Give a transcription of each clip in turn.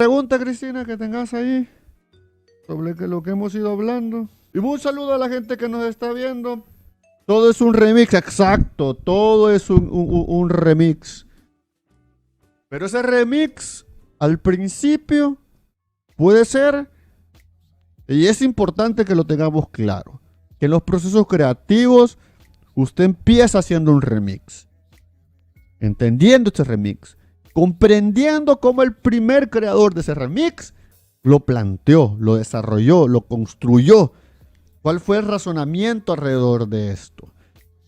Pregunta, Cristina, que tengas ahí sobre lo que hemos ido hablando. Y un saludo a la gente que nos está viendo. Todo es un remix, exacto. Todo es un remix. Pero ese remix, al principio, puede ser, y es importante que lo tengamos claro, que en los procesos creativos, usted empieza haciendo un remix. Entendiendo este remix. Comprendiendo cómo el primer creador de ese remix lo planteó, lo desarrolló, lo construyó. ¿Cuál fue el razonamiento alrededor de esto?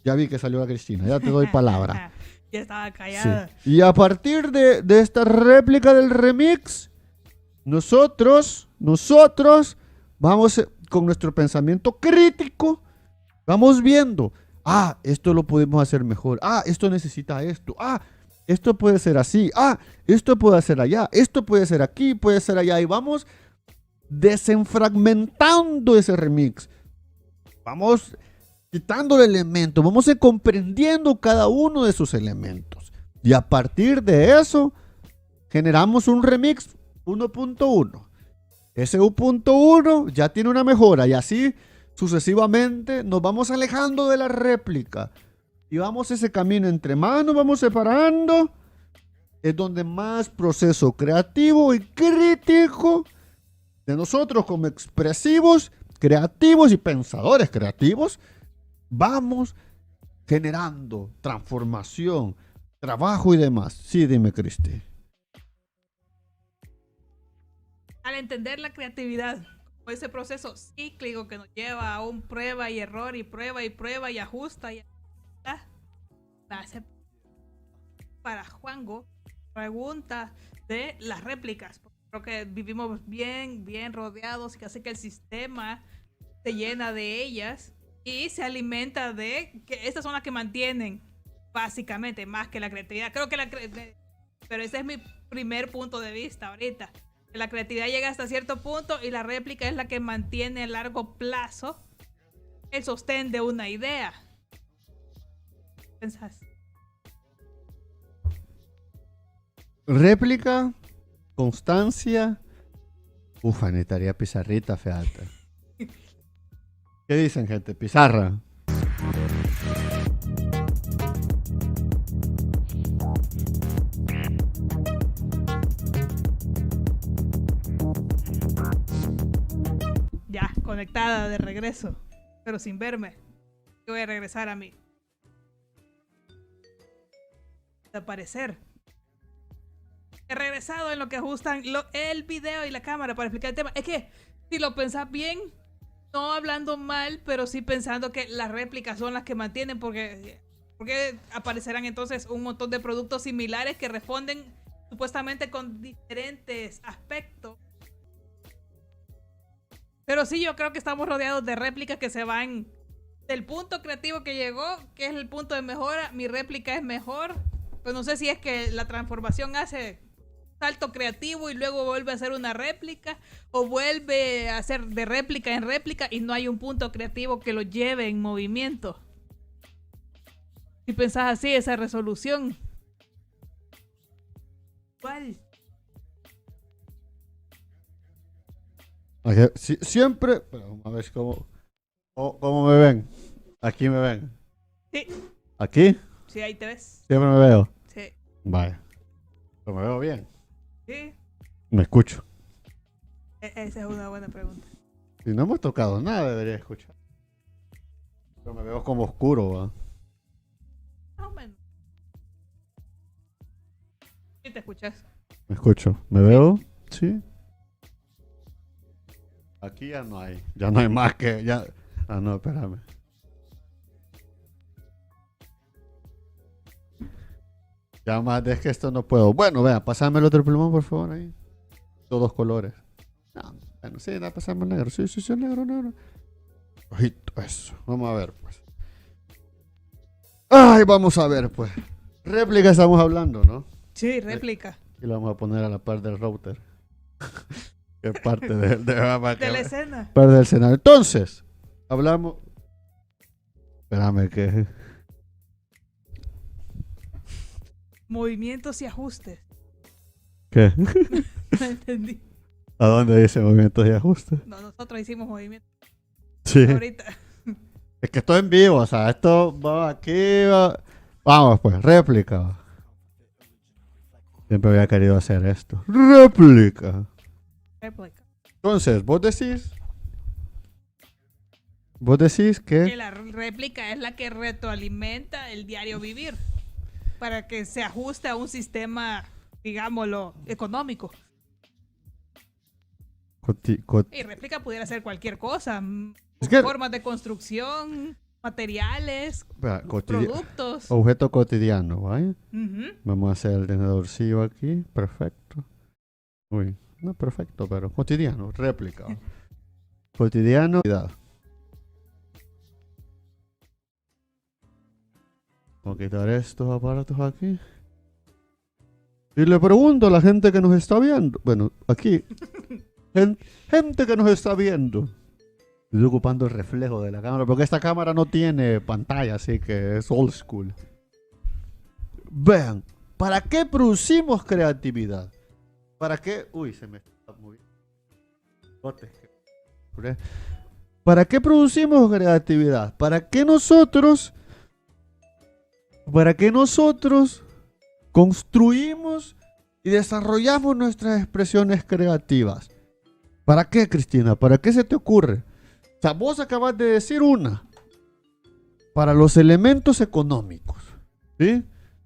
Ya vi que salió la Cristina, ya te doy palabra. Ya estaba callada. Sí. Y a partir de esta réplica del remix, nosotros vamos con nuestro pensamiento crítico, vamos viendo, esto lo podemos hacer mejor, esto necesita esto, esto puede ser así, esto puede ser allá, esto puede ser aquí, puede ser allá, y vamos desenfragmentando ese remix. Vamos quitando el elemento, vamos comprendiendo cada uno de sus elementos. Y a partir de eso, generamos un remix 1.1. Ese 1.1 ya tiene una mejora y así sucesivamente nos vamos alejando de la réplica. Y vamos ese camino, entre más nos vamos separando, es donde más proceso creativo y crítico de nosotros como expresivos, creativos y pensadores creativos, vamos generando transformación, trabajo y demás. Sí, dime, Cristi. Al entender la creatividad como ese proceso cíclico que nos lleva a un prueba y error y prueba y ajusta y hace para Juanjo pregunta de las réplicas. Creo que vivimos bien rodeados y que hace que el sistema se llena de ellas y se alimenta de que estas son las que mantienen básicamente más que la creatividad. Creo que pero ese es mi primer punto de vista ahorita. Que la creatividad llega hasta cierto punto y la réplica es la que mantiene a largo plazo el sostén de una idea. ¿Qué pensás? Réplica, constancia. Necesitaría pizarrita, fíjate. ¿Qué dicen, gente? Pizarra. Ya, conectada de regreso, pero sin verme. Yo voy a regresar a mí. Desaparecer. He regresado en lo que ajustan el video y la cámara para explicar el tema. Es que, si lo pensás bien, no hablando mal, pero sí pensando que las réplicas son las que mantienen, porque aparecerán entonces un montón de productos similares que responden supuestamente con diferentes aspectos. Pero sí, yo creo que estamos rodeados de réplicas que se van del punto creativo que llegó, que es el punto de mejora. Mi réplica es mejor. Pues no sé si es que la transformación hace salto creativo y luego vuelve a hacer una réplica, o vuelve a hacer de réplica en réplica y no hay un punto creativo que lo lleve en movimiento. Si pensás así, esa resolución, ¿cuál? Siempre, pero vamos a ver cómo me ven. Aquí me ven. Sí. ¿Aquí? Sí, ahí te ves. Siempre me veo. Sí. Vaya. Pero me veo bien. Sí. Me escucho. Esa es una buena pregunta. Si no hemos tocado nada, debería escuchar. Pero me veo como oscuro, ¿va? Más o menos. Sí, te escuchas. Me escucho. ¿Me veo? Sí. Aquí ya no hay. Ya no hay más que. Ya. No, espérame. Ya más, es que esto no puedo. Bueno, vea, pasame el otro plumón, por favor, ahí. Todos colores. No, bueno, sí, da, pasame el negro. Sí, negro. Ojito, eso. Vamos a ver, pues. Ay, vamos a ver, pues. Réplica estamos hablando, ¿no? Sí, réplica. Y lo vamos a poner a la par del router. Que es parte de la escena. Parte del escenario. Entonces, hablamos. Espérame que. Movimientos y ajustes. ¿Qué? No entendí. ¿A dónde dice movimientos y ajustes? No, nosotros hicimos movimiento Sí. ahorita. Es que esto es en vivo, o sea, esto va aquí, va. Vamos pues, réplica. Siempre había querido hacer esto. Réplica. Réplica. Entonces, vos decís Que que... la réplica es la que retroalimenta el diario vivir para que se ajuste a un sistema, digámoslo, económico. Y réplica pudiera ser cualquier cosa. Es que- Formas de construcción, materiales, Vea, productos. objeto cotidiano, ¿vale? Ujú. Vamos a hacer el tenedorcillo aquí, perfecto. Uy, no perfecto, pero cotidiano, réplica. Cotidiano, cuidado. Voy a quitar estos aparatos aquí. Y le pregunto a la gente que nos está viendo. Bueno, aquí. Gente que nos está viendo. Estoy ocupando el reflejo de la cámara. Porque esta cámara no tiene pantalla, así que es old school. Vean, ¿para qué producimos creatividad? ¿Para qué? Uy, se me está moviendo. ¿Para qué producimos creatividad? ¿Para qué nosotros construimos y desarrollamos nuestras expresiones creativas? ¿Para qué, Cristina? ¿Para qué se te ocurre? O sea, vos acabas de decir una. Para los elementos económicos. ¿Sí?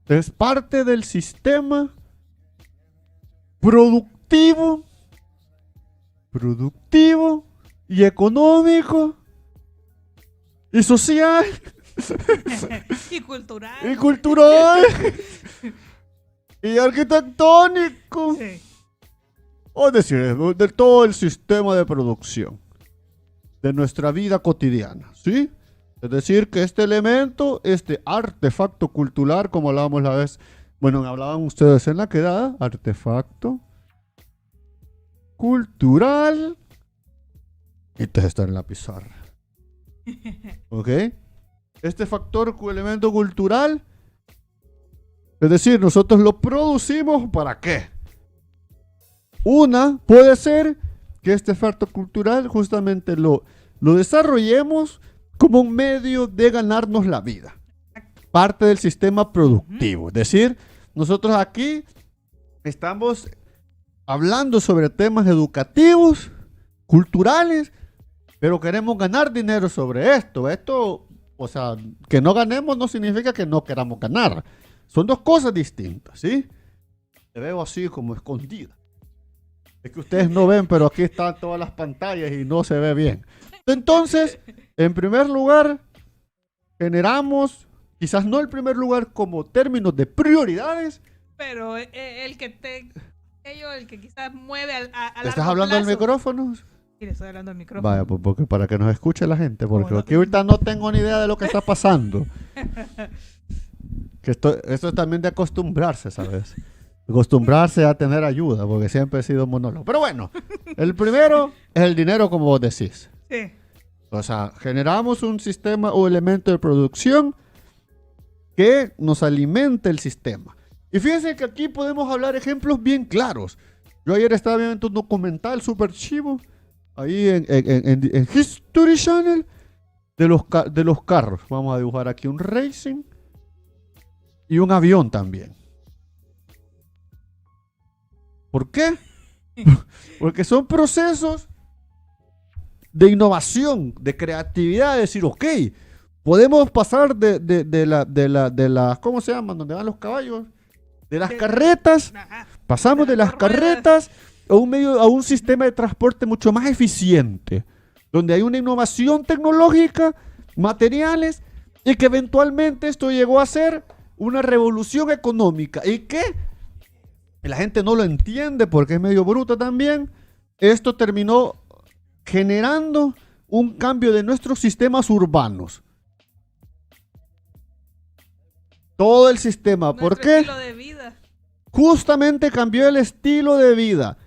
Es parte del sistema productivo y económico y social Y cultural. y cultural y arquitectónico. Sí. Es decir, de todo el sistema de producción de nuestra vida cotidiana, ¿sí? Es decir, que este elemento, este artefacto cultural, como hablábamos la vez, bueno, hablaban ustedes en la quedada, artefacto cultural, y entonces está en la pizarra. ¿Ok? Este factor, elemento cultural, es decir, nosotros lo producimos ¿para qué? Una puede ser que este factor cultural justamente lo desarrollemos como un medio de ganarnos la vida. Parte del sistema productivo. Es decir, nosotros aquí estamos hablando sobre temas educativos, culturales, pero queremos ganar dinero sobre esto. Esto, o sea, que no ganemos no significa que no queramos ganar. Son dos cosas distintas, ¿sí? Te veo así como escondida. Es que ustedes no ven, pero aquí están todas las pantallas y no se ve bien. Entonces, en primer lugar, generamos, quizás no el primer lugar como términos de prioridades. Pero el que quizás mueve a ¿Le largo estás hablando al plazo. micrófono? Sí, le estoy hablando al micrófono. Vaya, pues porque para que nos escuche la gente, porque no aquí ahorita no tengo ni idea de lo que está pasando. Que esto es también de acostumbrarse, ¿sabes? Acostumbrarse a tener ayuda, porque siempre he sido monólogo. Pero bueno, el primero es el dinero, como vos decís. Sí. O sea, generamos un sistema o elemento de producción que nos alimente el sistema. Y fíjense que aquí podemos hablar ejemplos bien claros. Yo ayer estaba viendo un documental súper chivo, ahí en History Channel, de los carros. Vamos a dibujar aquí un racing y un avión también. ¿Por qué? Porque son procesos de innovación, de creatividad, de decir, ok, podemos pasar de la, ¿cómo se llaman? ¿Dónde van los caballos? De las carretas, Ajá. pasamos de las carretas a un sistema de transporte mucho más eficiente, donde hay una innovación tecnológica, materiales, y que eventualmente esto llegó a ser una revolución económica. ¿Y qué? La gente no lo entiende porque es medio bruto también. Esto terminó generando un cambio de nuestros sistemas urbanos. Todo el sistema. ¿Por Nuestro qué? estilo de vida. Justamente cambió el estilo de vida.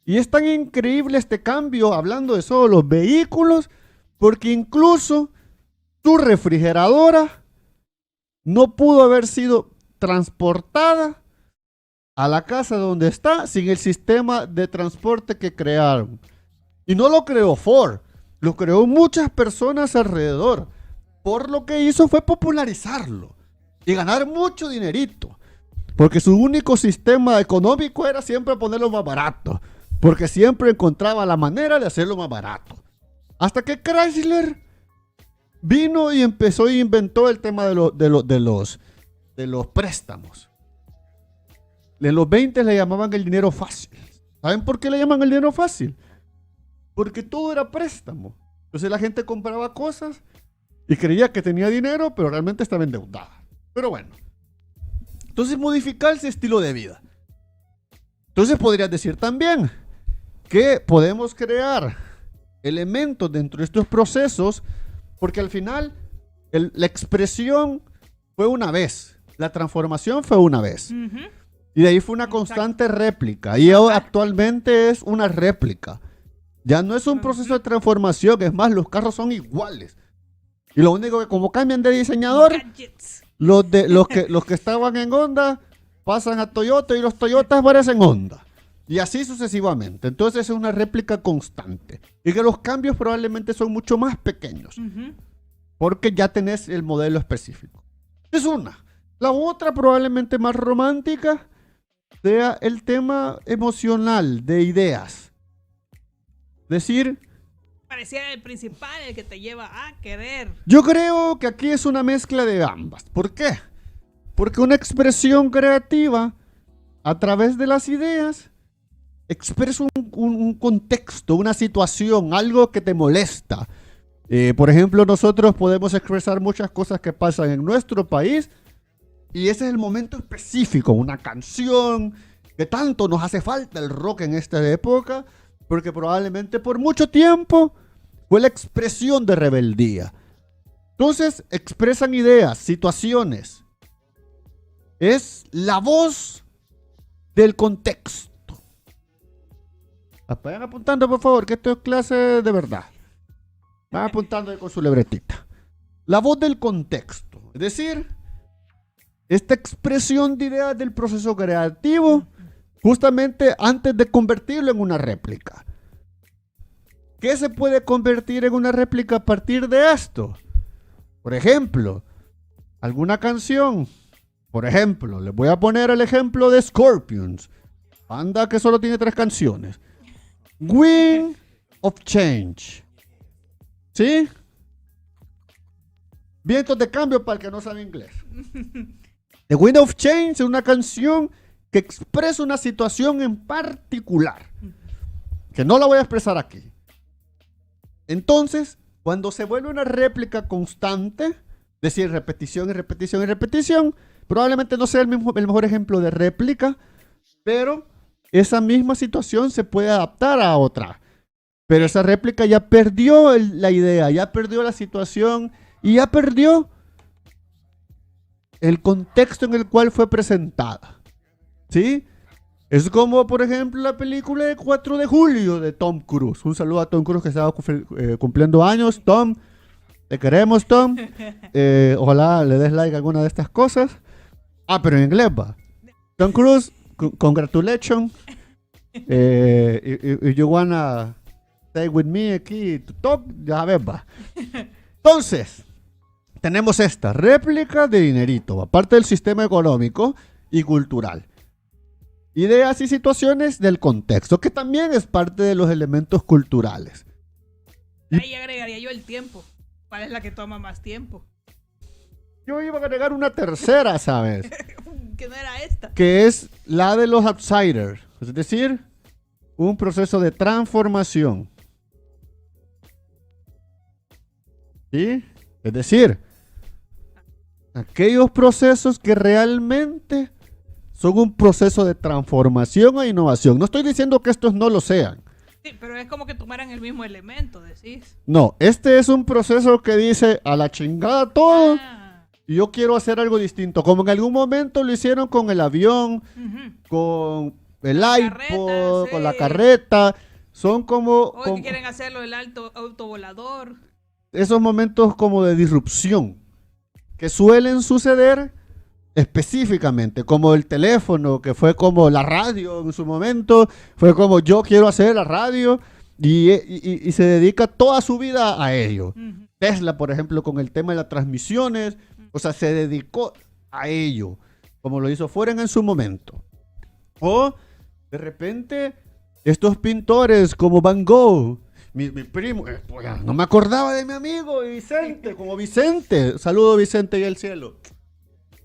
Y es tan increíble este cambio, hablando de solo los vehículos, porque incluso tu refrigeradora no pudo haber sido transportada a la casa donde está sin el sistema de transporte que crearon. Y no lo creó Ford, lo creó muchas personas alrededor. Por lo que hizo fue popularizarlo y ganar mucho dinerito. Porque su único sistema económico era siempre ponerlo más barato. Porque siempre encontraba la manera de hacerlo más barato. Hasta que Chrysler vino y empezó e inventó el tema de los préstamos. En los 20 le llamaban el dinero fácil. ¿Saben por qué le llaman el dinero fácil? Porque todo era préstamo. Entonces la gente compraba cosas y creía que tenía dinero, pero realmente estaba endeudada. Pero bueno. Entonces modificar ese estilo de vida. Entonces podrías decir también que podemos crear elementos dentro de estos procesos, porque al final la expresión fue una vez, la transformación fue una vez. Y de ahí fue una constante réplica. Y actualmente es una réplica. Ya no es un proceso de transformación, es más, los carros son iguales. Y lo único que como cambian de diseñador, los que estaban en Honda pasan a Toyota y los Toyotas parecen Honda. Y así sucesivamente. Entonces es una réplica constante. Y que los cambios probablemente son mucho más pequeños. Porque ya tenés el modelo específico. Es una. La otra probablemente más romántica sea el tema emocional de ideas. Decir, pareciera el principal, el que te lleva a querer. Yo creo que aquí es una mezcla de ambas. ¿Por qué? Porque una expresión creativa a través de las ideas expresa un contexto, una situación, algo que te molesta. Por ejemplo, nosotros podemos expresar muchas cosas que pasan en nuestro país y ese es el momento específico, una canción que tanto nos hace falta el rock en esta época, porque probablemente por mucho tiempo fue la expresión de rebeldía. Entonces expresan ideas, situaciones. Es la voz del contexto. Vayan apuntando, por favor, que esto es clase de verdad. Van apuntando ahí con su libretita. La voz del contexto. Es decir, esta expresión de ideas del proceso creativo, justamente antes de convertirlo en una réplica. ¿Qué se puede convertir en una réplica a partir de esto? Por ejemplo, alguna canción. Por ejemplo, les voy a poner el ejemplo de Scorpions. Banda que solo tiene 3 canciones. Wind of Change. ¿Sí? Vientos de cambio para el que no sabe inglés. The Wind of Change es una canción que expresa una situación en particular. Que no la voy a expresar aquí. Entonces, cuando se vuelve una réplica constante, es decir, repetición y repetición y repetición, probablemente no sea el mejor ejemplo de réplica, pero esa misma situación se puede adaptar a otra. Pero esa réplica ya perdió la idea, ya perdió la situación y ya perdió el contexto en el cual fue presentada. ¿Sí? Es como, por ejemplo, la película de 4 de julio de Tom Cruise. Un saludo a Tom Cruise que estaba cumpliendo años. Tom, te queremos, Tom. Ojalá le des like a alguna de estas cosas. Pero en inglés va. Tom Cruise, congratulations. If you wanna stay with me aquí to talk, ya ves, va. Entonces, tenemos esta réplica de dinerito, aparte del sistema económico y cultural. Ideas y situaciones del contexto, que también es parte de los elementos culturales. Ahí agregaría yo el tiempo. ¿Cuál es la que toma más tiempo? Yo iba a agregar una tercera, ¿sabes? Que no era esta. Que es la de los outsiders. Es decir, un proceso de transformación. ¿Sí? Es decir, aquellos procesos que realmente son un proceso de transformación e innovación. No estoy diciendo que estos no lo sean. Sí, pero es como que tomaran el mismo elemento, decís. No, este es un proceso que dice a la chingada todo y yo quiero hacer algo distinto. Como en algún momento lo hicieron con el avión, con el iPod, con la carreta. Son como... Hoy que quieren hacerlo el autovolador. Esos momentos como de disrupción que suelen suceder específicamente, como el teléfono, que fue como la radio en su momento, fue como yo quiero hacer la radio y se dedica toda su vida a ello. Ujú. Tesla, por ejemplo, con el tema de las transmisiones, o sea, se dedicó a ello, como lo hizo Foren en su momento. O, de repente, estos pintores como Van Gogh, mi primo, pues, no me acordaba de mi amigo Vicente, como Vicente. Saludo Vicente y el cielo.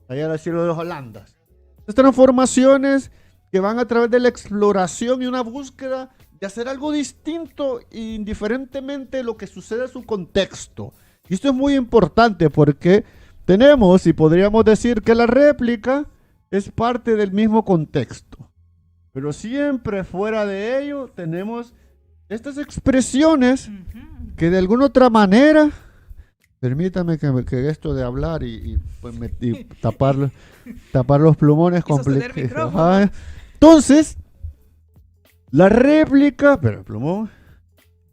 Allá al cielo de los Holandas. Estas transformaciones que van a través de la exploración y una búsqueda de hacer algo distinto indiferentemente de lo que sucede en su contexto. Y esto es muy importante porque tenemos y podríamos decir que la réplica es parte del mismo contexto. Pero siempre fuera de ello tenemos estas expresiones Ujú. que de alguna otra manera, permítame que esto de hablar y tapar los plumones Y sostener complicados. micrófono. Entonces, la réplica,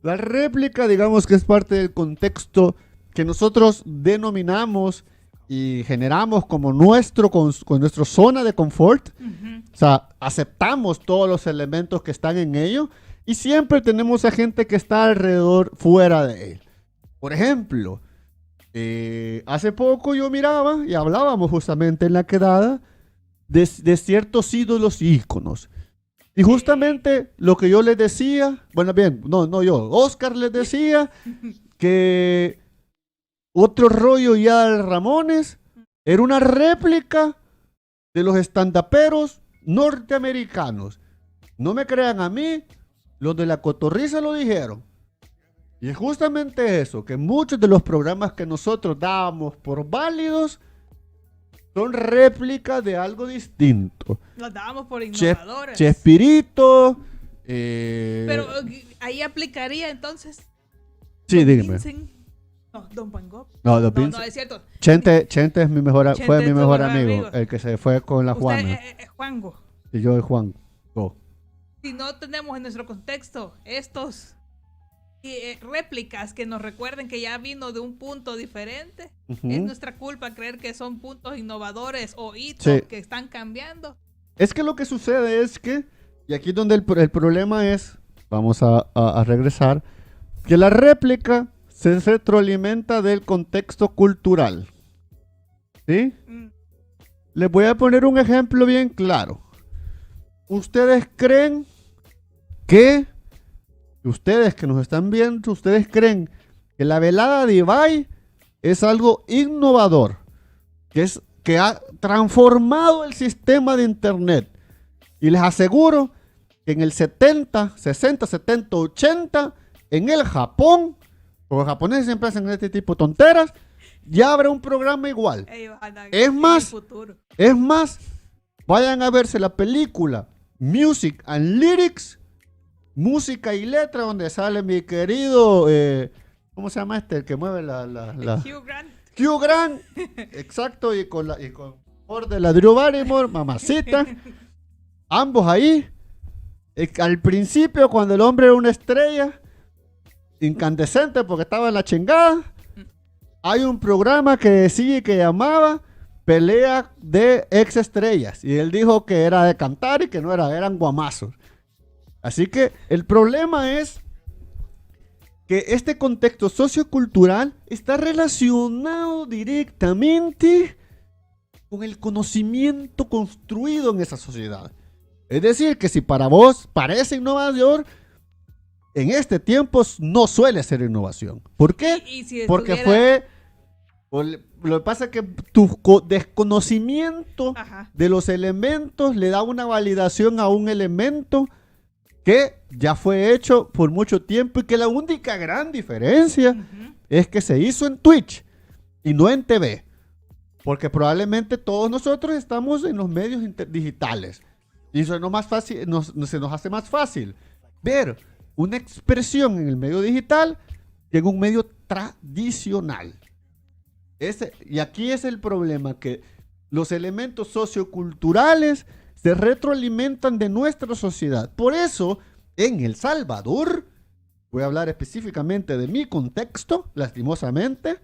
la réplica digamos que es parte del contexto que nosotros denominamos y generamos como con nuestra zona de confort. Ujú. O sea, aceptamos todos los elementos que están en ello y siempre tenemos a gente que está alrededor, fuera de él. Por ejemplo, hace poco yo miraba y hablábamos justamente en la quedada de ciertos ídolos y íconos. Y justamente lo que yo les decía, bueno, bien, no yo, Oscar les decía que otro rollo ya de Ramones era una réplica de los estandaperos norteamericanos. No me crean a mí, los de la cotorriza lo dijeron. Y es justamente eso, que muchos de los programas que nosotros dábamos por válidos son réplicas de algo distinto. Los dábamos por innovadores. Chespirito. Pero ahí aplicaría entonces. Sí, Don dígame. Vincent. No, Don Van Gogh. No, Don No, Vincent. no, es cierto. Chente es Chente fue mi es tu mejor mejor amigo, amigo. el que se fue con la Usted Juana. es Juango. Y yo y Juan. Go. Si no tenemos en nuestro contexto estos réplicas que nos recuerden que ya vino de un punto diferente, Ujú. es nuestra culpa creer que son puntos innovadores o hitos Sí. que están cambiando. Es que lo que sucede es que, y aquí donde el problema es, vamos a regresar, que la réplica se retroalimenta del contexto cultural. ¿Sí? Mm, Les voy a poner un ejemplo bien claro. Ustedes creen que nos están viendo, ustedes creen que la velada de Ibai es algo innovador, que ha transformado el sistema de internet. Y les aseguro que en el 70, 60, 70, 80, en el Japón, porque los japoneses siempre hacen este tipo de tonteras, ya habrá un programa igual. ellos andan Es en más, el futuro. Es más, vayan a verse la película Music and Lyrics, música y letra, donde sale mi querido, ¿cómo se llama este? El que mueve la Hugh Grant. Hugh Grant, exacto, y con por de la Drew Barrymore, mamacita, ambos ahí. Al principio, cuando el hombre era una estrella, incandescente porque estaba en la chingada, hay un programa que decía que llamaba Pelea de Ex Estrellas, y él dijo que era de cantar y que no eran guamazos. Así que el problema es que este contexto sociocultural está relacionado directamente con el conocimiento construido en esa sociedad. Es decir, que si para vos parece innovador, en este tiempo no suele ser innovación. ¿Por qué? Y si Porque estuviera- lo que pasa es que tu desconocimiento Ajá. de los elementos le da una validación a un elemento que ya fue hecho por mucho tiempo y que la única gran diferencia Ujú. es que se hizo en Twitch y no en TV. Porque probablemente todos nosotros estamos en los medios digitales. Y eso no más fácil, se nos hace más fácil ver una expresión en el medio digital que en un medio tradicional. Y aquí es el problema, que los elementos socioculturales se retroalimentan de nuestra sociedad. Por eso, en El Salvador, voy a hablar específicamente de mi contexto, lastimosamente,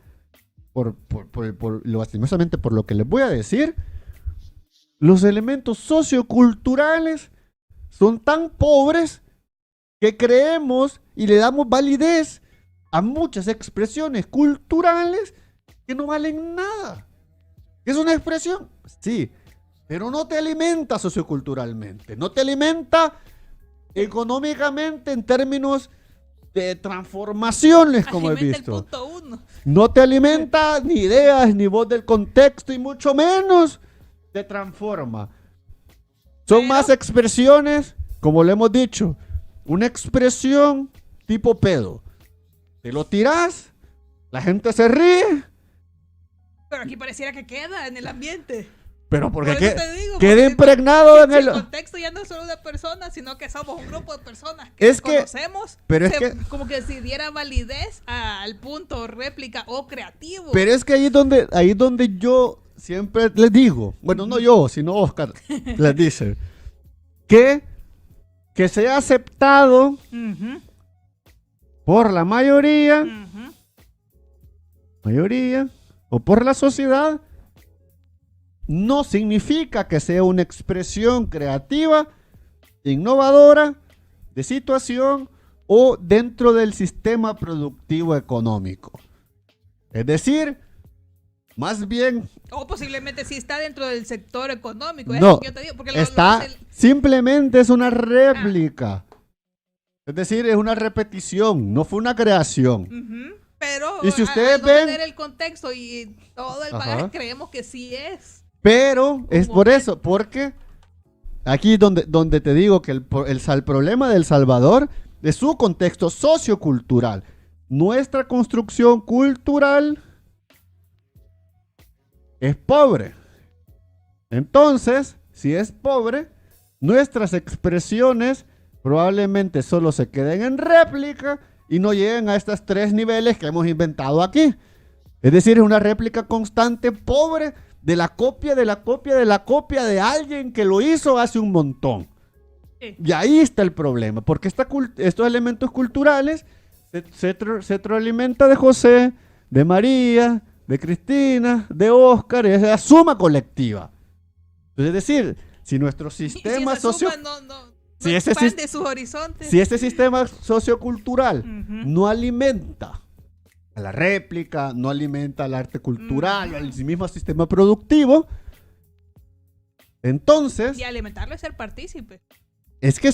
lastimosamente por lo que les voy a decir, los elementos socioculturales son tan pobres que creemos y le damos validez a muchas expresiones culturales que no valen nada. ¿Es una expresión? Sí, pero no te alimenta socioculturalmente, no te alimenta económicamente en términos de transformaciones, como he Alimenta visto. el punto 1. No te alimenta ni ideas, ni voz del contexto, y mucho menos te transforma. Son Pero- más expresiones, como le hemos dicho, una expresión tipo pedo. Te lo tiras, la gente se ríe, Pero aquí pareciera que queda en el ambiente. pero porque Por eso te digo, queda porque impregnado en si el... el contexto ya no es solo una persona, sino que somos un grupo de personas que Es que- conocemos, pero es que- como que si diera validez al punto réplica o creativo. Pero es que ahí es donde yo siempre les digo, bueno, no yo, sino Oscar les dice, que sea aceptado Ujú, por la mayoría ujú. o por la sociedad, no significa que sea una expresión creativa, innovadora, de situación o dentro del sistema productivo económico. Es decir, más bien O posiblemente sí está dentro del sector económico. Es no, lo que yo te digo, porque lo está, hace simplemente es una réplica. Es decir, es una repetición, no fue una creación. Ujú, pero Y si ustedes al no ven- tener el contexto y todo el Ajá. bagaje, creemos que sí es. Pero es Como por eso, porque aquí donde te digo que el problema del Salvador es su contexto sociocultural. Nuestra construcción cultural es pobre. Entonces, si es pobre, nuestras expresiones probablemente solo se queden en réplica y no lleguen a estos 3 niveles que hemos inventado aquí. Es decir, es una réplica constante pobre de la copia, de la copia, de la copia de alguien que lo hizo hace un montón. Sí. Y ahí está el problema, porque estos elementos culturales se retroalimenta de José, de María, de Cristina, de Oscar, es la suma colectiva. Es decir, si nuestro Y si sistema esa socio... suma no si ese expande sus horizontes. Si este sistema sociocultural Ujú. no alimenta a la réplica, no alimenta al arte cultural, al mismo sistema productivo, entonces Y alimentarlo es ser partícipe. es que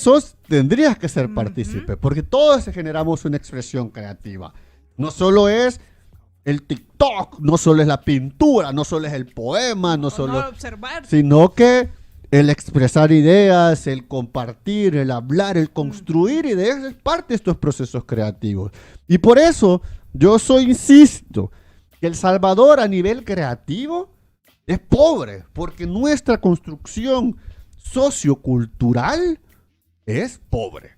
tendrías que ser partícipe, porque todos generamos una expresión creativa. No solo es el TikTok, no solo es la pintura, no solo es el poema, no O solo... no observar. sino que el expresar ideas, el compartir, el hablar, el construir ideas es parte de estos procesos creativos. Y por eso yo insisto que El Salvador a nivel creativo es pobre, porque nuestra construcción sociocultural es pobre.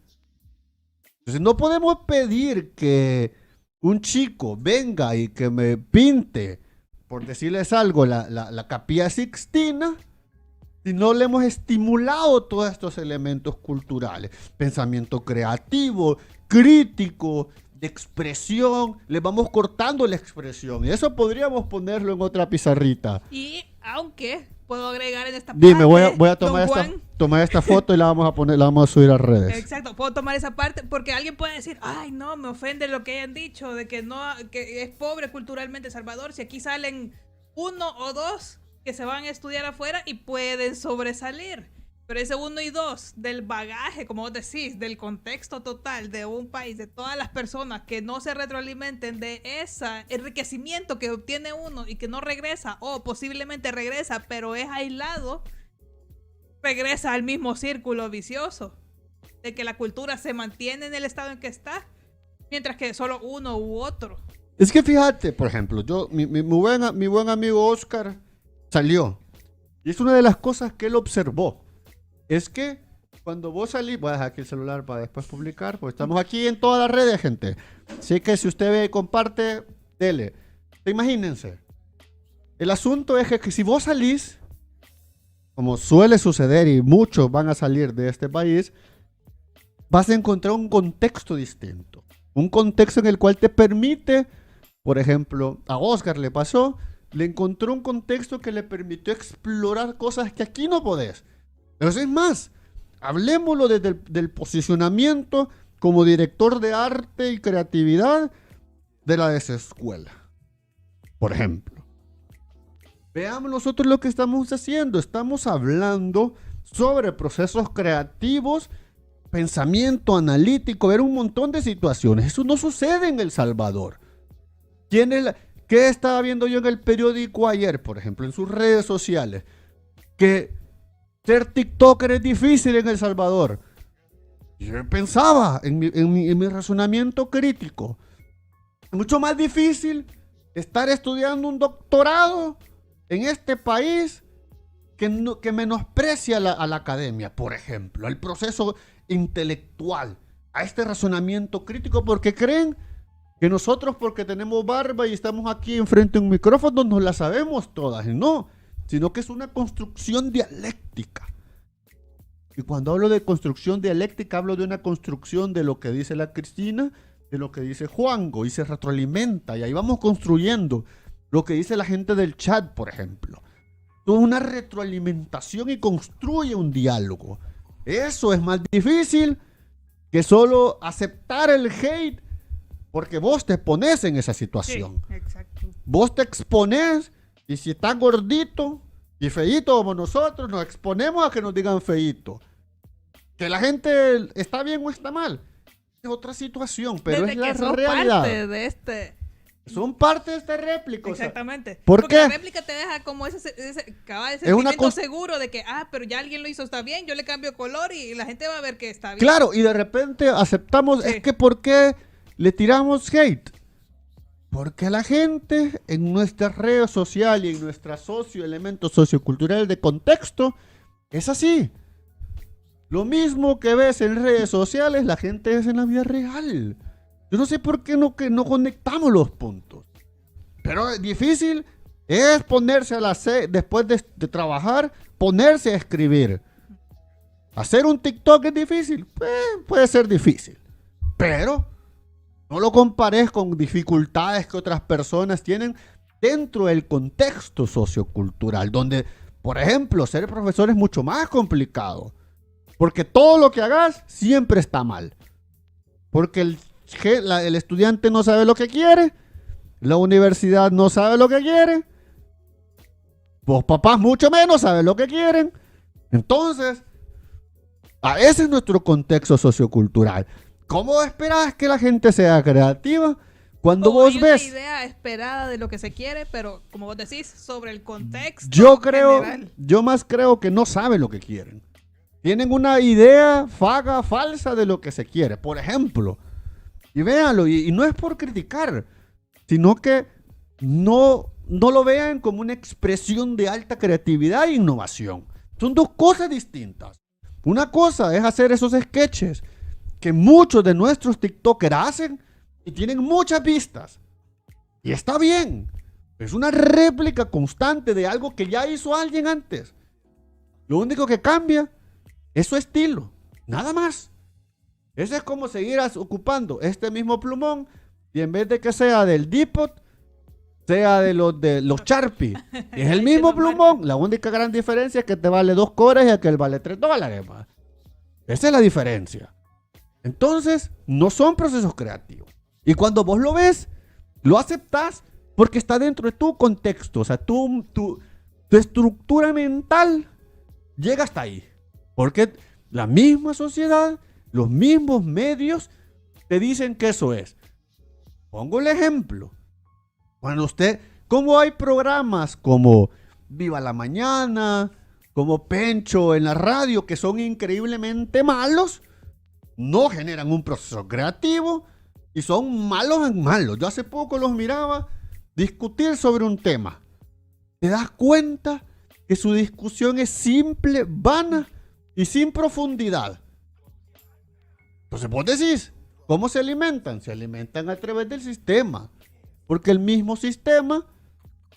Entonces no podemos pedir que un chico venga y que me pinte, por decirles algo, la Capilla Sixtina, si no le hemos estimulado todos estos elementos culturales. Pensamiento creativo, crítico, de expresión. Le vamos cortando la expresión. Y eso podríamos ponerlo en otra pizarrita. Y aunque puedo agregar en esta Dime, parte, voy a don tomar Juan, esta foto y la vamos a subir a redes. exacto, puedo tomar esa parte porque alguien puede decir, ay no, me ofende lo que hayan dicho de que no, que es pobre culturalmente Salvador, si aquí salen 1 o 2 que se van a estudiar afuera y pueden sobresalir. Pero ese 1 y 2 del bagaje, como vos decís, del contexto total de un país, de todas las personas que no se retroalimenten de ese enriquecimiento que obtiene uno y que no regresa, o posiblemente regresa, pero es aislado, regresa al mismo círculo vicioso de que la cultura se mantiene en el estado en que está, mientras que solo uno u otro. Es que fíjate, por ejemplo, mi buen amigo Oscar salió. Y es una de las cosas que él observó. Es que cuando vos salís, voy a dejar aquí el celular para después publicar, porque estamos aquí en todas las redes, gente. Así que si usted ve y comparte, dele. Imagínense. El asunto es que si vos salís, como suele suceder y muchos van a salir de este país, vas a encontrar un contexto distinto. Un contexto en el cual te permite, por ejemplo, a Oscar le pasó, le encontró un contexto que le permitió explorar cosas que aquí no podés. Pero es más, hablemoslo desde del posicionamiento como director de arte y creatividad de la desescuela. Por ejemplo, veamos nosotros lo que estamos haciendo. Estamos hablando sobre procesos creativos, pensamiento analítico, ver un montón de situaciones. Eso no sucede en El Salvador. ¿Qué estaba viendo yo en el periódico ayer, por ejemplo, en sus redes sociales? Que ser TikToker es difícil en El Salvador. Yo pensaba en mi razonamiento crítico. Es mucho más difícil estar estudiando un doctorado en este país que menosprecia a la academia, por ejemplo, al proceso intelectual, a este razonamiento crítico, porque creen que nosotros, porque tenemos barba y estamos aquí enfrente de un micrófono, nos la sabemos todas. No, sino que es una construcción dialéctica. Y cuando hablo de construcción dialéctica, hablo de una construcción de lo que dice la Cristina, de lo que dice Juango, y se retroalimenta, y ahí vamos construyendo lo que dice la gente del chat, por ejemplo. Todo una retroalimentación y construye un diálogo. Eso es más difícil que solo aceptar el hate, porque vos te pones en esa situación. Sí, exacto. Vos te exponés, y si estás gordito y feíto como nosotros, nos exponemos a que nos digan feíto. Que la gente está bien o está mal, es otra situación, pero Desde es que la sos realidad. parte de este. Son parte de esta réplica. Exactamente. O sea, ¿por Porque qué? la réplica te deja como ese Es una sentimiento seguro de que, pero ya alguien lo hizo, está bien, yo le cambio color y la gente va a ver que está bien. Claro, y de repente aceptamos, Sí. es que ¿por qué le tiramos hate? Porque la gente en nuestra red social y en nuestra elementos socioculturales de contexto es así. Lo mismo que ves en redes sociales, la gente es en la vida real. Yo no sé por qué que no conectamos los puntos. Pero es difícil es ponerse a las 6, después de trabajar, ponerse a escribir. Hacer un TikTok es difícil. Puede ser difícil. Pero no lo compares con dificultades que otras personas tienen dentro del contexto sociocultural, donde, por ejemplo, ser profesor es mucho más complicado. Porque todo lo que hagas siempre está mal. Porque el estudiante no sabe lo que quiere, la universidad no sabe lo que quiere, vos papás mucho menos saben lo que quieren. Entonces, ese es nuestro contexto sociocultural. ¿Cómo esperas que la gente sea creativa cuando Como vos hay ves? una idea esperada de lo que se quiere, pero como vos decís, sobre el contexto Yo general. más creo que no saben lo que quieren. Tienen una idea vaga, falsa de lo que se quiere. Por ejemplo, y véanlo, y no es por criticar, sino que no lo vean como una expresión de alta creatividad e innovación. Son dos cosas distintas. Una cosa es hacer esos sketches que muchos de nuestros TikTokers hacen y tienen muchas vistas. Y está bien. Es una réplica constante de algo que ya hizo alguien antes. Lo único que cambia es su estilo. Nada más. Eso es como seguir ocupando este mismo plumón y en vez de que sea del Depot, sea de los Sharpie. Y es el mismo plumón. La única gran diferencia es que te vale 2 cobras y aquel vale $3 más. Esa es la diferencia. Entonces, no son procesos creativos. Y cuando vos lo ves, lo aceptás porque está dentro de tu contexto. O sea, tu estructura mental llega hasta ahí. Porque la misma sociedad, los mismos medios te dicen que eso es. Pongo el ejemplo. Cuando como hay programas como Viva la Mañana, como Pencho en la radio, que son increíblemente malos, no generan un proceso creativo y son malos en malos. Yo hace poco los miraba discutir sobre un tema. Te das cuenta que su discusión es simple, vana y sin profundidad. Entonces vos decís, ¿cómo se alimentan? Se alimentan a través del sistema. Porque el mismo sistema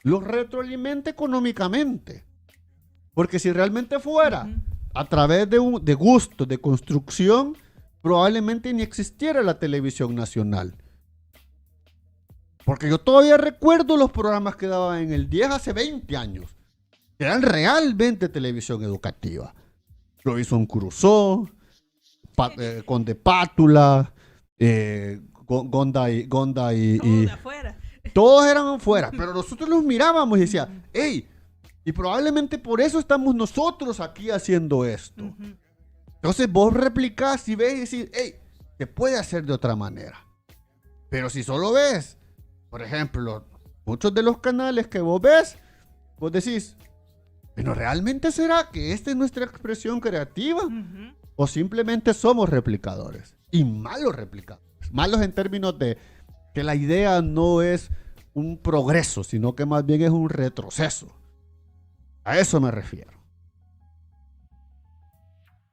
los retroalimenta económicamente. Porque si realmente fuera a través de gusto, de construcción, probablemente ni existiera la televisión nacional. Porque yo todavía recuerdo los programas que daban en el 10 hace 20 años. Que eran realmente televisión educativa. Robinson Crusoe, Conde Pátula, Gonda y Todo de afuera. todos eran afuera, pero nosotros los mirábamos y decía, hey, y probablemente por eso estamos nosotros aquí haciendo esto. Ujú. Entonces vos replicás y ves y decís, hey, se puede hacer de otra manera. Pero si solo ves, por ejemplo, muchos de los canales que vos ves, vos decís, ¿pero realmente será que esta es nuestra expresión creativa? Ujú. ¿O simplemente somos replicadores? Y malos replicadores. Malos en términos de que la idea no es un progreso, sino que más bien es un retroceso. A eso me refiero.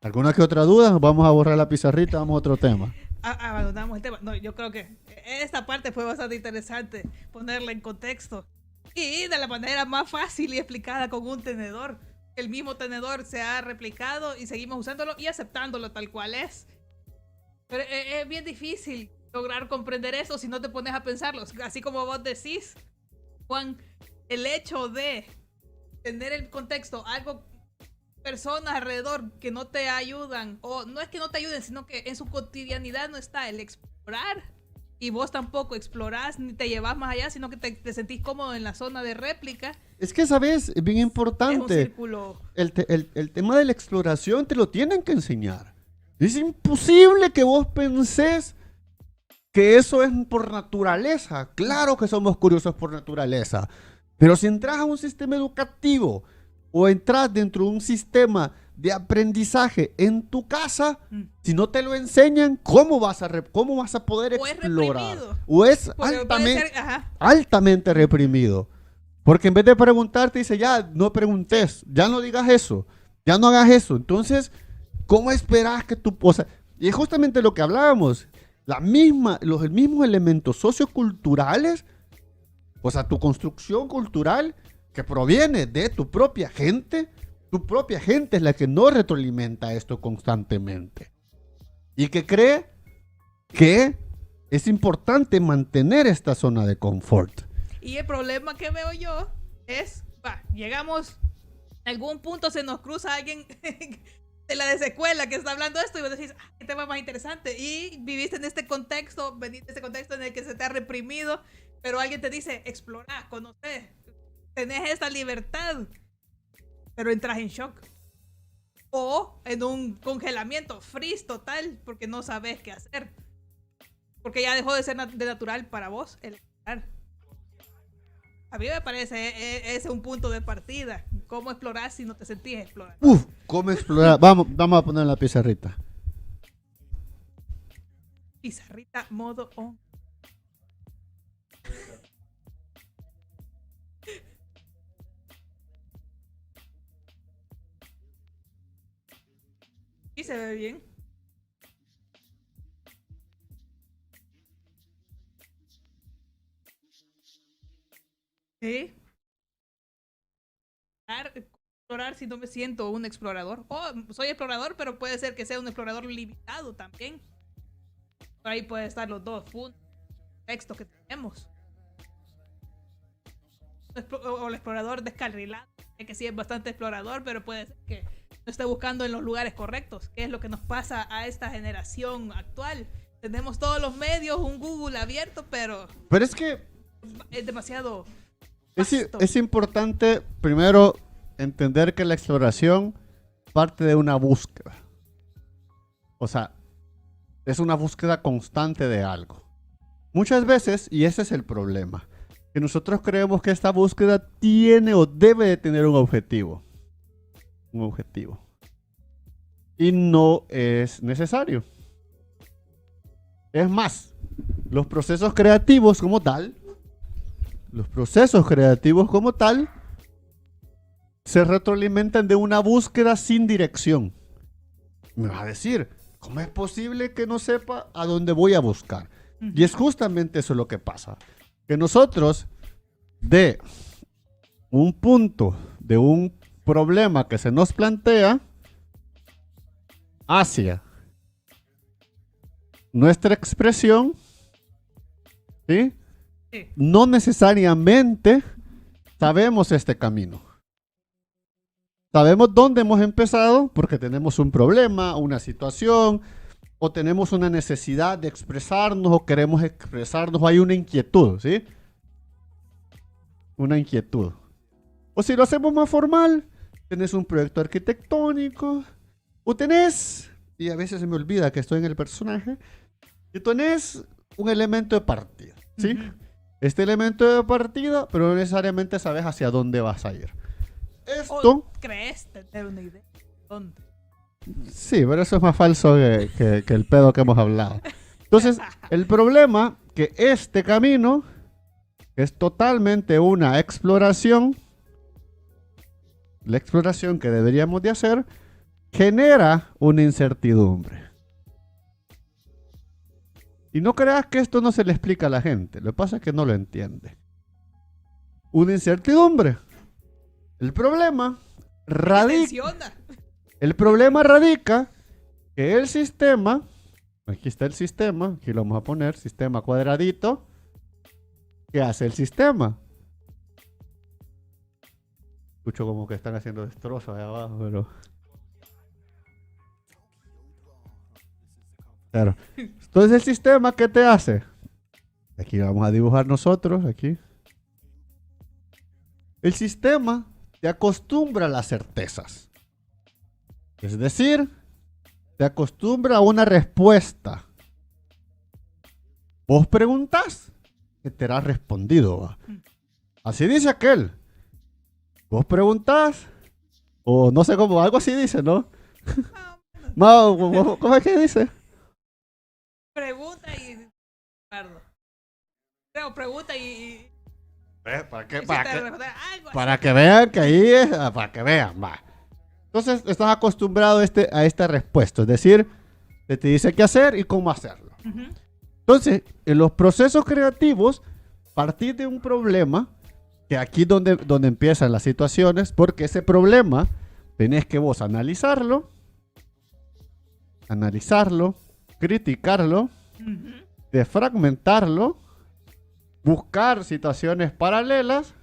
¿Alguna que otra duda? Vamos a borrar la pizarrita, vamos a otro tema. Abandonamos el tema. No, yo creo que esta parte fue bastante interesante ponerla en contexto. Y de la manera más fácil y explicada con un tenedor. El mismo tenedor se ha replicado y seguimos usándolo y aceptándolo tal cual es. Pero es bien difícil lograr comprender eso si no te pones a pensarlo. Así como vos decís, Juan, el hecho de tener el contexto, algo, personas alrededor que no te ayudan, o no es que no te ayuden, sino que en su cotidianidad no está el explorar, y vos tampoco explorás ni te llevas más allá, sino que te sentís cómodo en la zona de réplica. Es que, ¿sabes? Es bien Es un importante. círculo. El tema de la exploración te lo tienen que enseñar. Es imposible que vos pensés que eso es por naturaleza. Claro que somos curiosos por naturaleza. Pero si entras a un sistema educativo o entras dentro de un sistema de aprendizaje en tu casa, si no te lo enseñan, ¿cómo vas a poder O es explorar? reprimido. O es Porque puede ser, ajá, altamente reprimido. Porque en vez de preguntarte, dice, ya, no preguntes, ya no digas eso, ya no hagas eso. Entonces, ¿cómo esperas que tú... O sea, y es justamente lo que hablábamos, los mismos elementos socioculturales, o sea, tu construcción cultural que proviene de tu propia gente es la que no retroalimenta esto constantemente. Y que cree que es importante mantener esta zona de confort. y el problema que veo yo es, llegamos, en algún punto se nos cruza alguien de la desecuela que está hablando esto y vos decís, qué tema más interesante, y viviste en este contexto, veniste de este contexto en el que se te ha reprimido, pero alguien te dice, explora, conoce, tenés esta libertad, pero entras en shock. O en un congelamiento, freeze total, porque no sabes qué hacer. Porque ya dejó de ser de natural para vos el explorar. A mí me parece ese es un punto de partida. ¿Cómo explorar si no te sentís explorar? ¿Cómo explorar? Vamos a poner la pizarrita. Pizarrita modo on. Y se ve bien. Sí. Explorar si no me siento un explorador. Soy explorador, pero puede ser que sea un explorador limitado también. Por ahí pueden estar los dos puntos. Textos que tenemos. O el explorador descarrilado. Que sí es bastante explorador, pero puede ser que no esté buscando en los lugares correctos. Que es lo que nos pasa a esta generación actual. Tenemos todos los medios, un Google abierto, pero es que es demasiado... es importante primero entender que la exploración parte de una búsqueda. O sea, es una búsqueda constante de algo. Muchas veces, y ese es el problema, que nosotros creemos que esta búsqueda tiene o debe de tener un objetivo. Un objetivo. Y no es necesario. Es más, los procesos creativos como tal, se retroalimentan de una búsqueda sin dirección. Me va a decir, ¿cómo es posible que no sepa a dónde voy a buscar? Y es justamente eso lo que pasa. Que nosotros, de un punto, de un problema que se nos plantea, hacia nuestra expresión, ¿sí? Sí. no necesariamente sabemos este camino. Sabemos dónde hemos empezado porque tenemos un problema, una situación, o tenemos una necesidad de expresarnos, o queremos expresarnos, o hay una inquietud, ¿sí? Una inquietud. O si lo hacemos más formal, tenés un proyecto arquitectónico, o tenés, y a veces se me olvida que estoy en el personaje, y tenés un elemento de partida, ¿sí? Ujú. Este elemento de partida, pero no necesariamente sabes hacia dónde vas a ir. Esto, ¿O crees tener una idea? ¿Dónde? sí, pero eso es más falso que el pedo que hemos hablado. Entonces, el problema que este camino es totalmente una exploración, la exploración que deberíamos de hacer, genera una incertidumbre. Y no creas que esto no se le explica a la gente, lo que pasa es que no lo entiende. Una incertidumbre. El problema Menciona. radica que el sistema, aquí está el sistema, aquí lo vamos a poner, sistema cuadradito. ¿Qué hace el sistema? Escucho como que están haciendo destrozos ahí abajo, pero... Claro. Entonces el sistema, ¿qué te hace? Aquí vamos a dibujar nosotros, aquí. El sistema te acostumbra a las certezas. Es decir, te acostumbra a una respuesta. Vos preguntás, que te hará respondido. ¿Va? Así dice aquel. Vos preguntás, o no sé cómo, algo así dice, ¿no? ¿Cómo es que dice? Pregunta y. Perdón. Creo, pregunta y. ¿Para qué? y si te responde algo así. Para que vean que ahí es, para que vean, va. Entonces estás acostumbrado a esta respuesta, es decir, te dice qué hacer y cómo hacerlo. Ujú. Entonces, en los procesos creativos, partir de un problema, que aquí es donde empiezan las situaciones, porque ese problema tenés que vos analizarlo, criticarlo, Ujú. defragmentarlo, buscar situaciones paralelas,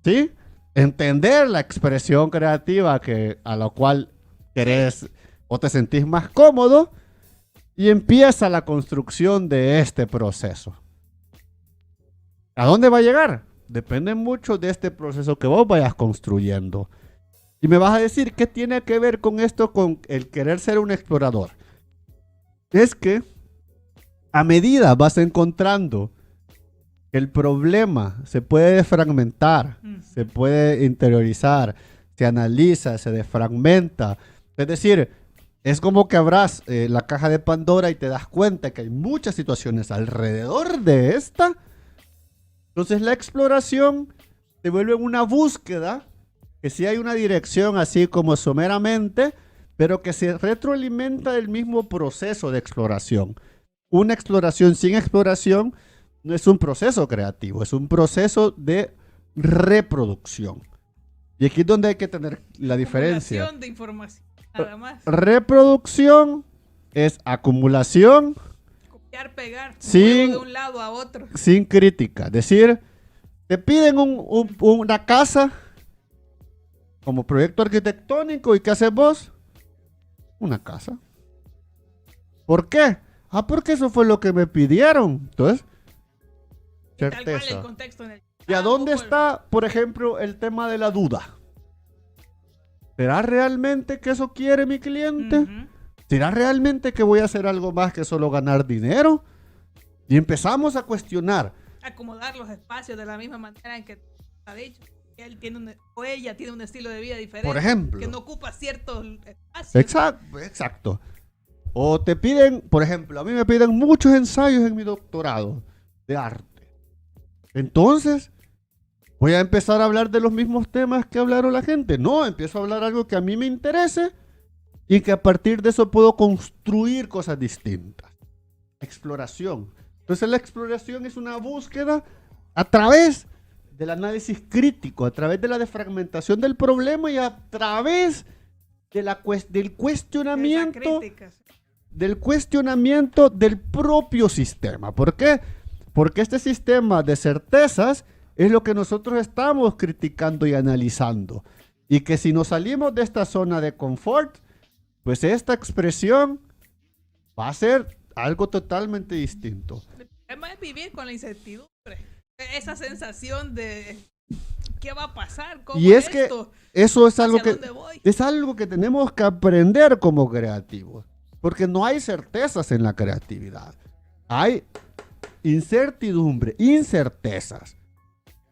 ¿sí? Entender la expresión creativa a la cual querés o te sentís más cómodo, y empieza la construcción de este proceso. ¿A dónde va a llegar? Depende mucho de este proceso que vos vayas construyendo. Y me vas a decir, ¿qué tiene que ver con esto, con el querer ser un explorador? Es que a medida vas encontrando que el problema se puede desfragmentar, se puede interiorizar, se analiza, se desfragmenta. Es decir, es como que abras la caja de Pandora y te das cuenta que hay muchas situaciones alrededor de esta. Entonces la exploración se vuelve una búsqueda, que sí hay una dirección así como someramente, pero que se retroalimenta del mismo proceso de exploración. Una exploración sin exploración no es un proceso creativo, es un proceso de reproducción. Y aquí es donde hay que tener la diferencia. Acumulación de información, nada más. Reproducción es acumulación Copiar, pegar, Sí. de un lado a otro. sin crítica. Es decir, te piden una casa como proyecto arquitectónico, ¿y qué haces vos? Una casa. ¿Por qué? Porque eso fue lo que me pidieron. Entonces, Tal cual el certeza. contexto en el. ¿Y a dónde está, por ejemplo, el tema de la duda? ¿Será realmente que eso quiere mi cliente? Ujú. ¿Será realmente que voy a hacer algo más que solo ganar dinero? Y empezamos a cuestionar. Acomodar los espacios de la misma manera en que ha dicho. Él tiene o ella tiene un estilo de vida diferente. Por ejemplo. Que no ocupa ciertos espacios. Exacto. O te piden, por ejemplo, a mí me piden muchos ensayos en mi doctorado de arte. Entonces, ¿voy a empezar a hablar de los mismos temas que hablaron la gente? No, empiezo a hablar algo que a mí me interese y que a partir de eso puedo construir cosas distintas. Exploración. Entonces la exploración es una búsqueda a través del análisis crítico, a través de la desfragmentación del problema y a través de del cuestionamiento Críticas. del cuestionamiento del propio sistema. ¿Por qué? Porque este sistema de certezas es lo que nosotros estamos criticando y analizando. Y que si nos salimos de esta zona de confort, pues esta expresión va a ser algo totalmente distinto. El problema es vivir con la incertidumbre. Esa sensación de qué va a pasar, cómo Y es esto, que eso es algo hacia que, dónde voy. es algo que tenemos que aprender como creativos. Porque no hay certezas en la creatividad. Hay incertidumbre, incertezas.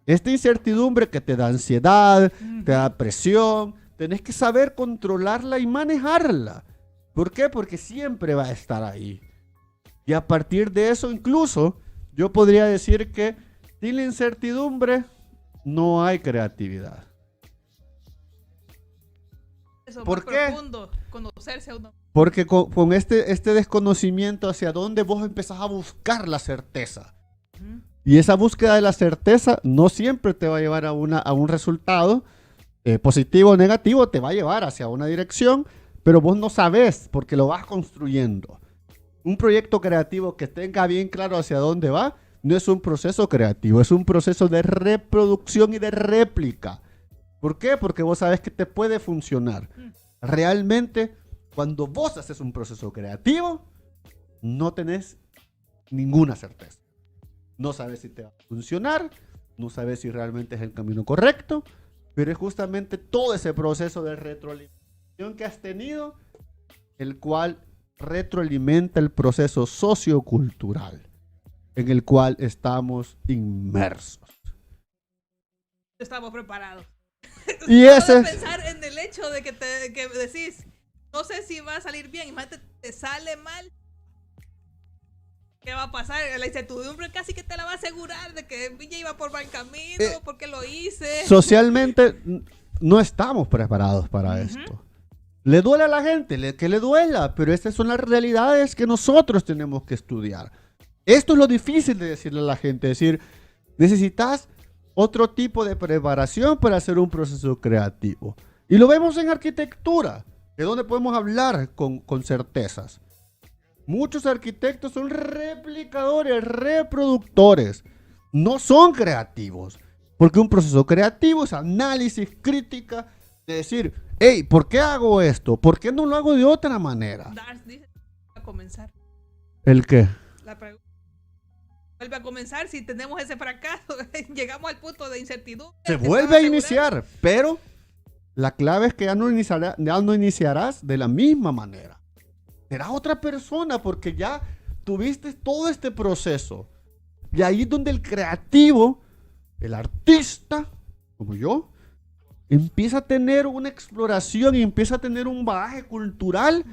Esta incertidumbre que te da ansiedad, te da presión, tenés que saber controlarla y manejarla. ¿Por qué? Porque siempre va a estar ahí. Y a partir de eso, incluso, yo podría decir que sin la incertidumbre no hay creatividad. Eso ¿Por más qué? profundo, conocerse a uno. Porque con este desconocimiento hacia dónde vos empezás a buscar la certeza. Ujú. Y esa búsqueda de la certeza no siempre te va a llevar a un resultado positivo o negativo, te va a llevar hacia una dirección, pero vos no sabés porque lo vas construyendo. Un proyecto creativo que tenga bien claro hacia dónde va, no es un proceso creativo, es un proceso de reproducción y de réplica. ¿Por qué? Porque vos sabés que te puede funcionar. Realmente, cuando vos haces un proceso creativo, no tenés ninguna certeza. No sabes si te va a funcionar, no sabes si realmente es el camino correcto, pero es justamente todo ese proceso de retroalimentación que has tenido, el cual retroalimenta el proceso sociocultural en el cual estamos inmersos. Estamos preparados. Y Solo ese de es... pensar en el hecho de que decís, no sé si va a salir bien, imagínate, te sale mal. ¿Qué va a pasar? La incertidumbre casi que te la va a asegurar de que ya iba por mal camino, porque lo hice. Socialmente no estamos preparados para esto. Le duele a la gente, que le duela, pero estas son las realidades que nosotros tenemos que estudiar. Esto es lo difícil de decirle a la gente, decir, necesitas otro tipo de preparación para hacer un proceso creativo. Y lo vemos en arquitectura, es donde podemos hablar con certezas. Muchos arquitectos son replicadores, reproductores, no son creativos, porque un proceso creativo es análisis, crítica, de decir, hey, ¿por qué hago esto? ¿Por qué no lo hago de otra manera? Dars dice, a comenzar. ¿El qué? La pregunta vuelve a comenzar si tenemos ese fracaso, llegamos al punto de incertidumbre. Se ¿te vuelve estás a asegurando? iniciar, pero la clave es que ya no iniciarás de la misma manera. Será otra persona porque ya tuviste todo este proceso. Y ahí es donde el creativo, el artista, como yo, empieza a tener una exploración y empieza a tener un bagaje cultural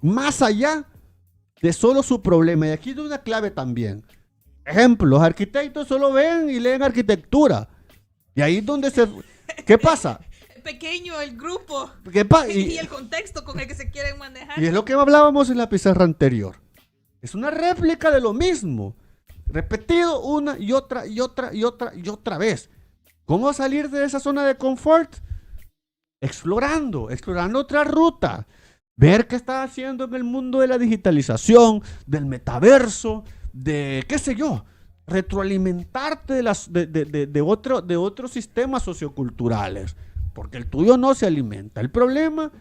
más allá de solo su problema. Y aquí hay una clave también. Ejemplo, los arquitectos solo ven y leen arquitectura. Y ahí es donde se... ¿Qué pasa? Pequeño el grupo Y y el contexto con el que se quieren manejar. es lo que hablábamos en la pizarra anterior. Es una réplica de lo mismo. Repetido una y otra y otra y otra y otra vez. ¿Cómo salir de esa zona de confort? Explorando otra ruta. Ver qué está haciendo en el mundo de la digitalización, del metaverso, de qué sé yo. Retroalimentarte de otros sistemas socioculturales. Porque el tuyo no se alimenta. El problema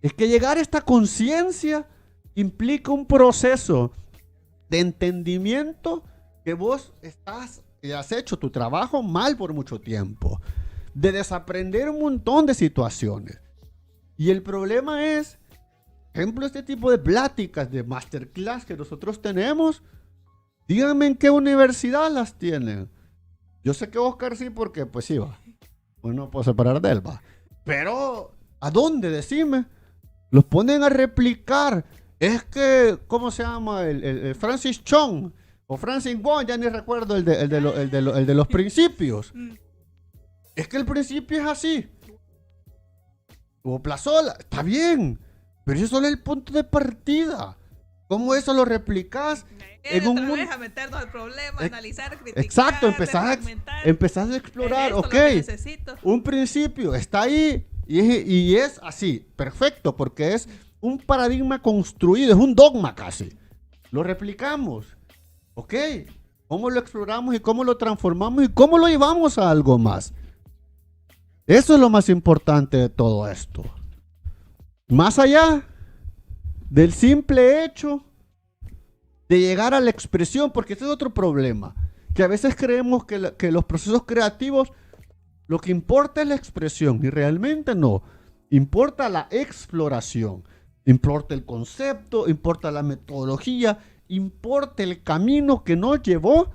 es que llegar a esta conciencia implica un proceso de entendimiento que vos has hecho tu trabajo mal por mucho tiempo. De desaprender un montón de situaciones. Y el problema es, por ejemplo, este tipo de pláticas, de masterclass que nosotros tenemos, díganme en qué universidad las tienen. Yo sé que Oscar sí, porque pues sí va. Bueno, no puedo separar de él, va. Pero, ¿a dónde? Decime. Los ponen a replicar. Es que, ¿cómo se llama? El Francis Chong o Francis Wong, ya ni recuerdo el de los principios. Es que el principio es así. O Plazola, está bien. Pero eso solo es el punto de partida. ¿Cómo eso lo replicas? En un otra mundo... vez a meternos al problema, analizar, criticar, Exacto, fragmentar. empezás a explorar, Es esto ok, lo que necesito. un principio está ahí y es así, perfecto, porque es un paradigma construido, es un dogma casi. Lo replicamos, ok, cómo lo exploramos y cómo lo transformamos y cómo lo llevamos a algo más. Eso es lo más importante de todo esto. Más allá del simple hecho de llegar a la expresión, porque ese es otro problema, que a veces creemos que los procesos creativos lo que importa es la expresión y realmente no. Importa la exploración, importa el concepto, importa la metodología, importa el camino que nos llevó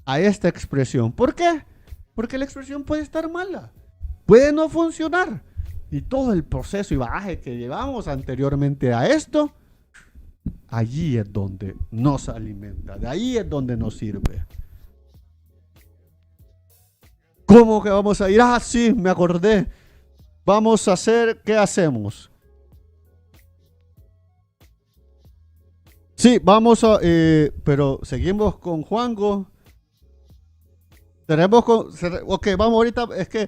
a esta expresión. ¿Por qué? Porque la expresión puede estar mala, puede no funcionar. Y todo el proceso y bagaje que llevamos anteriormente a esto, allí es donde nos alimenta, de ahí es donde nos sirve. ¿Cómo que vamos a ir? Ah, sí, me acordé. Vamos a hacer, ¿qué hacemos? Sí, vamos a, pero seguimos con Juango. Tenemos con, ok, vamos ahorita, es que,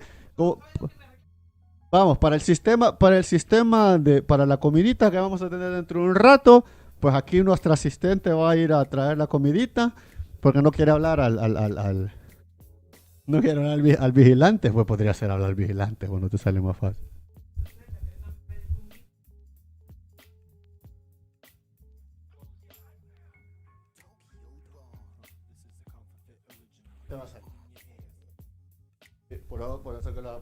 vamos, para el sistema para la comidita que vamos a tener dentro de un rato, pues aquí nuestro asistente va a ir a traer la comidita, porque no quiere hablar no quiere hablar al vigilante, pues podría ser hablar al vigilante, bueno, te sale más fácil. Te vas a por eso que la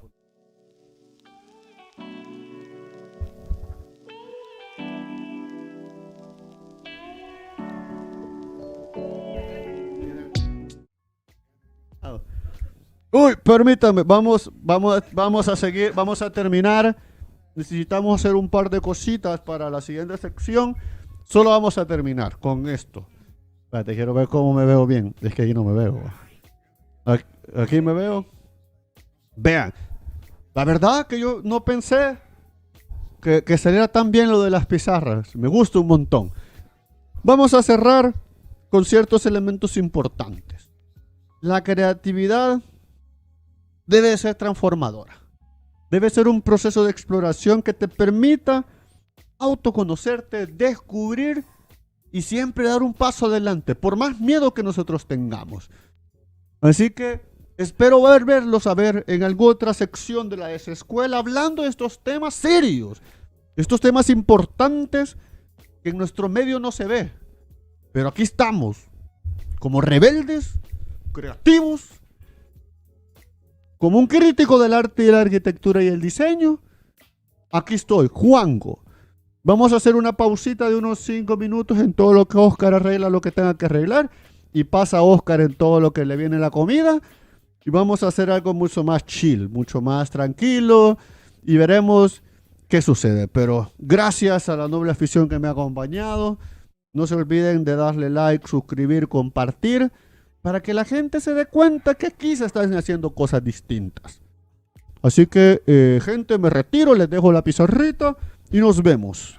Uy, permítame, vamos a seguir, vamos a terminar. Necesitamos hacer un par de cositas para la siguiente sección. Solo vamos a terminar con esto. Espérate, quiero ver cómo me veo bien. Es que ahí no me veo. Aquí me veo. Vean, la verdad que yo no pensé que saliera tan bien lo de las pizarras. Me gusta un montón. Vamos a cerrar con ciertos elementos importantes. La creatividad debe ser transformadora. Debe ser un proceso de exploración que te permita autoconocerte, descubrir y siempre dar un paso adelante, por más miedo que nosotros tengamos. Así que espero verlos a ver en alguna otra sección de la escuela hablando de estos temas serios, estos temas importantes que en nuestro medio no se ve. Pero aquí estamos, como rebeldes, creativos, como un crítico del arte y la arquitectura y el diseño. Aquí estoy, Juango. Vamos a hacer una pausita de unos 5 minutos en todo lo que Oscar arregla lo que tenga que arreglar. Y pasa Oscar en todo lo que le viene la comida. Y vamos a hacer algo mucho más chill, mucho más tranquilo. Y veremos qué sucede. Pero gracias a la noble afición que me ha acompañado. No se olviden de darle like, suscribir, compartir, para que la gente se dé cuenta que aquí se están haciendo cosas distintas. Así que, gente, me retiro, les dejo la pizarrita y nos vemos.